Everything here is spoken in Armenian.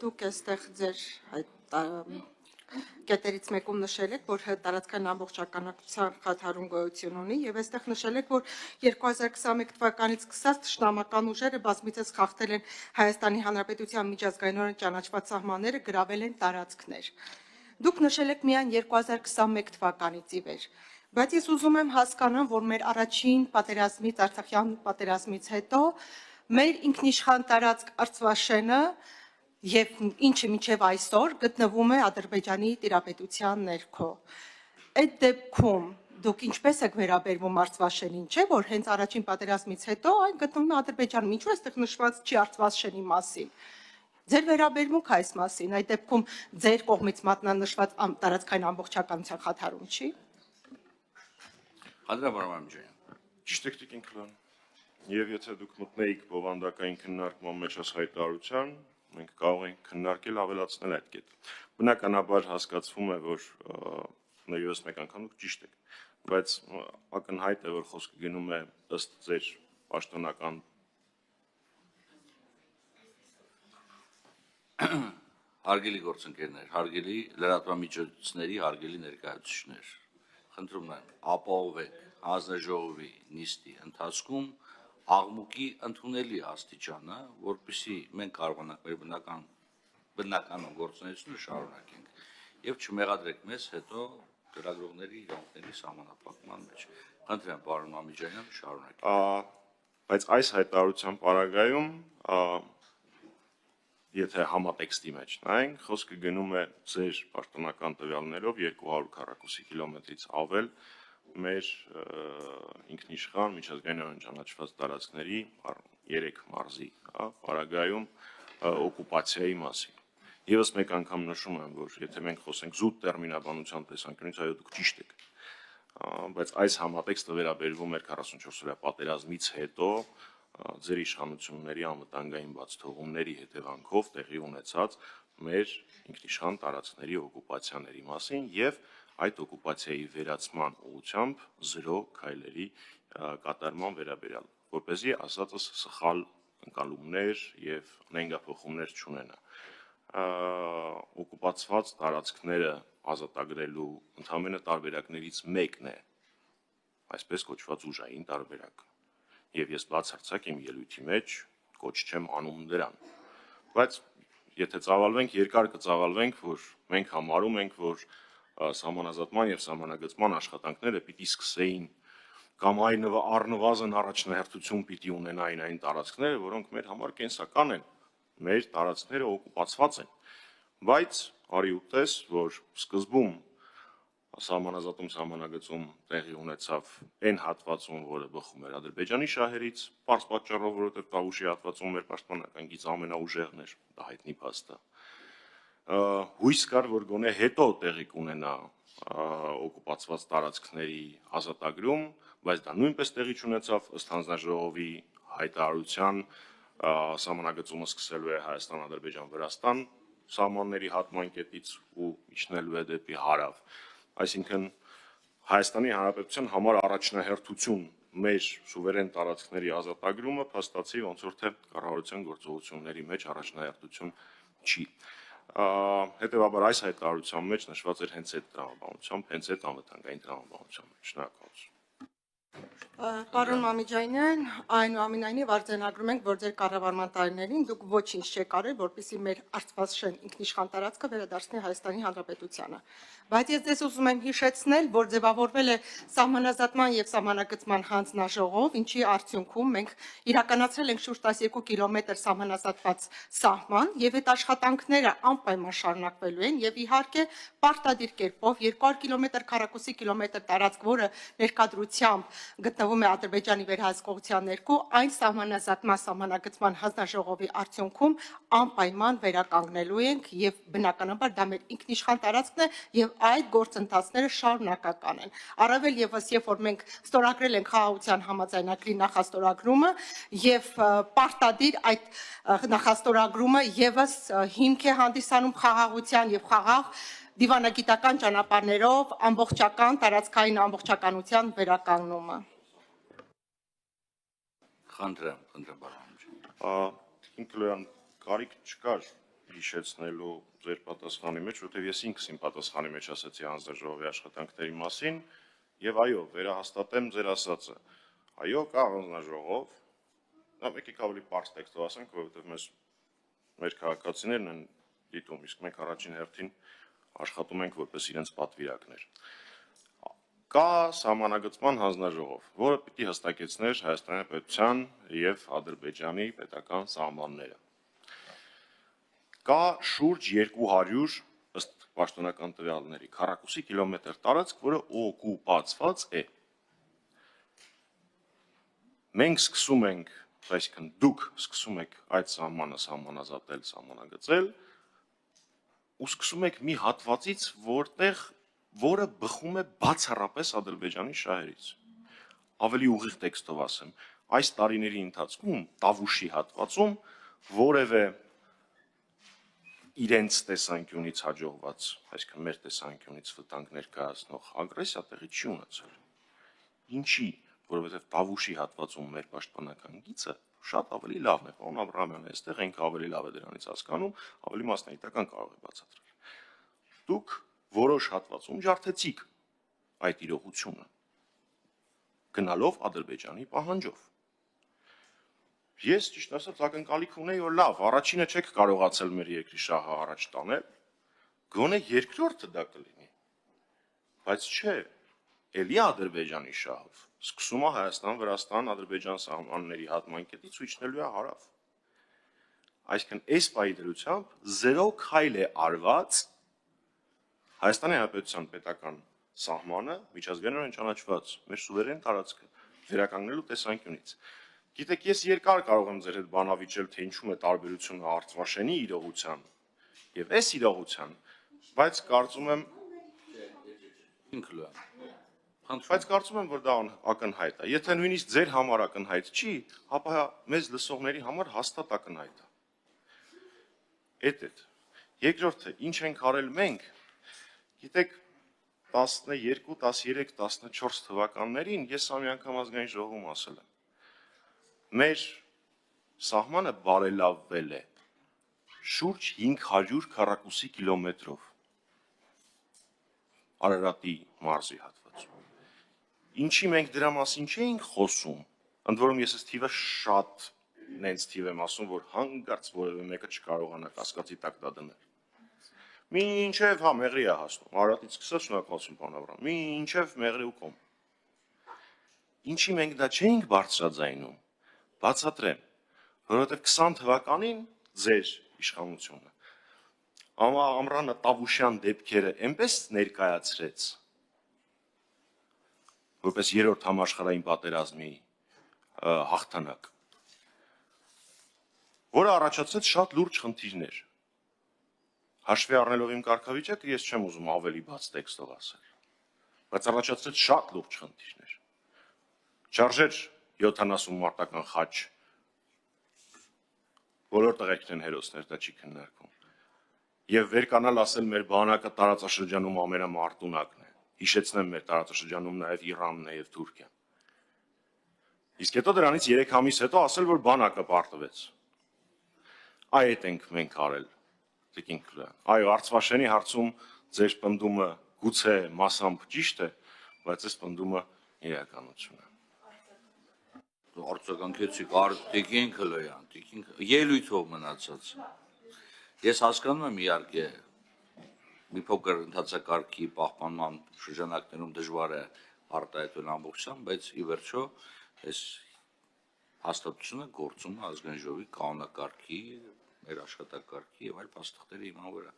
դուք այստեղ ձեր կետերից մեկում նշել եք, որ տարածքային ամբողջականության խաթարում գոյություն ունի, եւ այստեղ նշել եք, որ 2021 թվականից սկսած թշնամական ուժերը բազմիցս խախտել են Հայաստանի Հանրապետության միջազգայինորեն ճանաչված սահմանները, գրավել են տարածքներ։ Դուք նշել եք միայն 2021 թվականից ի վեր, բայց ես ուզում եմ հասկանամ, որ մեր առաջին պատերազմից, Արցախյան պատերազմից հետո մեր ինքնիշխան տարածք Արցվաշենը եւ ինչը մինչեւ այսօր գտնվում է Ադրբեջանի տիրապետության ներքո։ Այդ դեպքում դուք ինչպես եք վերաբերվում Արցվաշենին, չէ՞ որ հենց առաջին պատերազմից հետո այն գտնվում է Ադրբեջանում, ինչու այստեղ նշված չի Արցվաշենի մասին։ Ձեր վերաբերմունքը այս մասին, այդ դեպքում ձեր կողմից մատնանշված տարածքային ամբողջականության խաթարում չի։ Ճիշտ եք Տիկին Քլան, եւ եթե դուք մտնեիք բովանդակային քննարկման մեջ այս հայտարարության, մենք կարող ենք քննարկել ավելացնել այդ կետը։ Բնականաբար հասկացվում է, որ ներևս մեկ անգամ դուք ճիշտ եք, բայց ակնհայտ է, որ խոսքը գնում է ըստ ձեր պաշտոնական Հարգելի գործընկերներ, հարգելի լրատվամիջոցների հարգելի ներկայացուցիչներ, խնդրում եմ ապահովեք հանձնաժողովի նիստի ընթացքում աղմուկի ընդունելի աստիճանը, որպեսզի մենք կարողանանք մեր բնական գործունեությունը շարունակենք եւ չմեղադրեք մեզ հետո լրագրողների իրավունքների սահմանափակման մեջ։ Խնդրեմ, պարոն Մամիջանյան, շարունակեք։ Բայց այս հայտարարության պարագայում եթե համատեքստի մեջ նայենք, խոսքը գնում է ձեր պաշտոնական տվյալներով 200 քառակուսի կիլոմետրից ավել մեր ինքնիշխան միջազգայինորեն ճանաչված տարածքների 3 մարզի պարագայում օկուպացիայի մասին։ Եվս մեկ անգամ նշում եմ, որ եթե մենք խոսենք զուտ տերմինաբանության տեսանկյունից, այո դուք ճիշտ եք, բայց այս համատեքստը վերաբերվում էր 44-օրյա պատերազմից հետո ձեր իշխանությունների անվտանգային բացթողումների հետևանքով տեղի ունեցած մեր ինքնիշխան տարածքների օկուպացիաների մասին եւ այդ օկուպացիայի վերացման ուղղությամբ զրո քայլերի կատարման վերաբերյալ, որպեսզի ասածս սխալ ընկալումներ եւ նենգափոխումներ չունենա։ Օկուպացված տարածքները ազատագրելու ընդհանրապես տարբերակներից մեկն է այսպես կոչված ուժային տարբերակ։ Եվ ես բացարձակ իմ ելույթի մեջ կոչ չեմ անում դրան։ Բայց եթե ծավալվենք, երկար կծավալվենք, որ մենք համարում ենք, որ սահմանազատման եւ սահմանագծման աշխատանքները պիտի սկսեին կամ առնվազն առաջնահերթություն պիտի ունենային այն տարածքները, որոնք մեր համար կենսական են, մեր տարածքները օկուպացված են։ Բայց արի ուտես, որ սկզբում սահմանազատում սահմանագծում տեղի ունեցավ այն հատվածում, որը բխում էր Ադրբեջանի շահերից, պարզ պատճառով, որովհետև Տավուշի հատվածում մեր պաշտպանական գիծը ամենաուժեղն էր, դա հայտնի փաստ է։ Հույս կար, որ գոնե հետո տեղի կունենա օկուպացված տարածքների ազատագրում, բայց դա նույնպես տեղի չունեցավ, ըստ հանձնաժողովի հայտարարության սահմանագծումը սկսելու է Հայաստան-Ադրբեջան-Վրաստան սահմանների հատման կետից ու իջնելու է դեպի հարավ։ Այսինքն Հայաստանի Հանրապետության համար առաջնահերթություն մեր սուվերեն տարածքների ազատագրումը փաստացի ոնց որ թե կառավարության գործողությունների մեջ առաջնահերթություն չի։ Հետևաբար այս հայտարարության մեջ նշված էր հենց այդ տրամաբանությամբ, հենց այդ անվտանգային տրամաբանությամբ։ Շնորհակալություն։ Պարոն Մամիջանյան, այնուամենայնիվ արձանագրում ենք, որ ձեր կառավարման տարիներին դուք ոչինչ չեք արել, որպեսզի մեր Արցախաշեն ինքնիշխան տարածքը վերադարձնի Հայաստանի Հանրապետությանը։ Բայց ես ձեզ ուզում եմ հիշեցնել, որ ձևավորվել է սահմանազատման եւ սահմանագծման հանձնաժողով, ինչի արդյունքում մենք իրականացրել ենք շուրջ 12 կիլոմետր սահմանազատված սահման եւ այդ աշխատանքները անպայման շարունակվելու են եւ իհարկե պարտադիր կերպով 200 կիլոմետր քառակուսի կիլոմետր տարածք, որը ներկայությամբ գտնվում է Ադրբեջանի վերահսկողության ներքո, այն սահմանազատման սահմանագծման հանձնաժողովի արդյունքում անպայման վերականգնելու ենք եւ բնականաբար դա մեր ինքնիշխան տարածքն է եւ այդ գործընթացները շարունակական են։ Առավել եւս, երբ որ մենք ստորագրել ենք խաղաղության համաձայնագրի նախաստորագրումը եւ պարտադիր այդ նախաստորագրումը եւս հիմք է հանդիսանում խաղաղության եւ խաղաղ դիվանագիտական ճանապարհներով ամբողջական տարածքային ամբողջականության վերականգնումը։ Խնդրեմ, պարոն։ Ինքնուրույն կարիք չկար հիշեցնելու ձեր պատասխանի մեջ, որտեղ ես ինքս իմ պատասխանի մեջ ասացի հանձնաժողովի աշխատանքների մասին, եւ այո, վերահաստատեմ ձեր ասածը։ Այո, կա հանձնաժողով, դա եկեք ավելի պարզ տեքստով ասենք, որովհետեւ մեր քաղաքացիներն են դիտում, իսկ մենք առաջին հերթին աշխատում ենք որպես իրենց պատվիրակներ։ Կա սահմանագծման հանձնաժողով, որը պիտի հստակեցներ Հայաստանի պետության եւ Ադրբեջանի պետական սահմանները։ Կա շուրջ 200 ըստ պաշտոնական տվյալների քառակուսի կիլոմետր տարածք, որը օկուպացված է։ Մենք սկսում ենք, այսինքն դուք սկսում եք այդ սահմանը սահմանազատել, սահմանագծել, ու սկսում եք մի հատվածից, որը բխում է բացառապես Ադրբեջանի շահերից։ Ավելի ուղիղ տեքստով ասեմ, այս տարիների ընթացքում Տավուշի հատվածում որևէ իրենց տեսանկյունից հաջողված, այսինքն մեր տեսանկյունից վտանգ ներկայացնող ագրեսիա տեղի չի ունեցել։ Ինչի, որովհետև Տավուշի հատվածում մեր պաշտպանական գիծը շատ ավելի լավն է, պարոն Աբրահամյան, այստեղ ենք ավելի լավ է դրանից հասկանում, ավելի մասնագիտական կարող է բացատրել։ Դուք որոշ հատվածում ջարդեցիք այդ իրողությունը, գնալով Ադրբեջանի պահանջով։ Ես ճիշտ ասած ակնկալիք ունեի, որ լավ, առաջինը չեք կարողացել մեր երկրի շահը առաջ տանել, գոնե երկրորդը դա կլինի։ Բայց չէ, էլի Ադրբեջանի շահով։ Սկսում է Հայաստան-Վրաստան-Ադրբեջան սահմանների հատման կետից ու իջնելու է հարավ։ Այսինքն այս պահի դրությամբ 0 քայլ է արված Հայաստանի Հանրապետության պետական սահմանը միջազգայինորեն ճանաչված մեր սուվերեն տարածքը վերականգնելու տեսանկյունից։ Գիտեք, ես երկար կարող եմ ձեր հետ բանավիճել, թե ինչու է տարբերությունը Արցախի իրողության եւ այս իրողության, բայց կարծում եմ, որ դա ակնհայտ է։ Եթե նույնիսկ ձեր համար ակնհայտ չի, ապա մեզ լսողների համար հաստատ ակնհայտ է։ Էդ։ Երկրորդը, ինչ ենք արել մենք, գիտեք, 12, 13, 14 թվականներին ես ամի անգամ ազգային ժողովում ասել եմ։ Մեր սահմանը բարելավվել է շուրջ 500 քառակուսի կիլոմետրով Արարատի մարզի հատվածում։ Ինչի մենք դրա մասին չէինք խոսում, ընդ որում ես այս թիվը շատ նենց թիվ եմ ասում, որ հանգարց որևէ մեկը չկարողանա կասկածի տակ դա դնել։ Մինչև Մեղրի է հասնում, Արարատից սկսած շնորհակալություն պարոն Աբրահամ, մինչև Մեղրի ու կոմ։ Ինչի մենք դա չէինք բարձրաձայնում, բացատրեմ, որովհետև 20 թվականին ձեր իշխանությունը Ամրանը Տավուշյան դեպքերը այնպես ներկայացրեց, որպես երրորդ համաշխարհային պատերազմի հաղթանակ, որը առաջացրեց շատ լուրջ խնդիրներ։ Հաշվի առնելով իմ կարգավիճակը, ես չեմ ուզում ավելի բաց տեքստով ասել, բայց առաջացրեց շատ լուրջ խնդիրներ։ Չարժեր 70 մարտական խաչ, բոլոր տղերքն են հերոսներ, դա չի քննարկվում։ Եվ վերկանալ ասել մեր բանակը տարածաշրջանում ամենամարտունակն է։ Հիշեցնեմ մեր տարածաշրջանում նաև Իրանն է եւ Թուրքիան։ Իսկ հետո դրանից 3 ամիս հետո ասել, որ բանակը պարտվեց։ Այդ ենք մենք արել, Տիկին Քլոյան։ Այո, Արցախի հարցում ձեր պնդումը գուցե մասամբ ճիշտ է, բայց այս պնդումը իրականություն է։ Արձագանքեցիք Տիկին Քլոյան, ելույթով մնացած։ Ես հասկանում եմ իհարկե մի փոքր ընդհանցակարգի պահպանման շրջանակներում դժվար է արտահայտվել ամբողջությամբ, բայց ի վերջո այս հաստատությունը գործում է ազգային ժողովի կանոնակարգի, մեր աշխատակարգի եւ այլ փաստաթղթերի հիման վրա։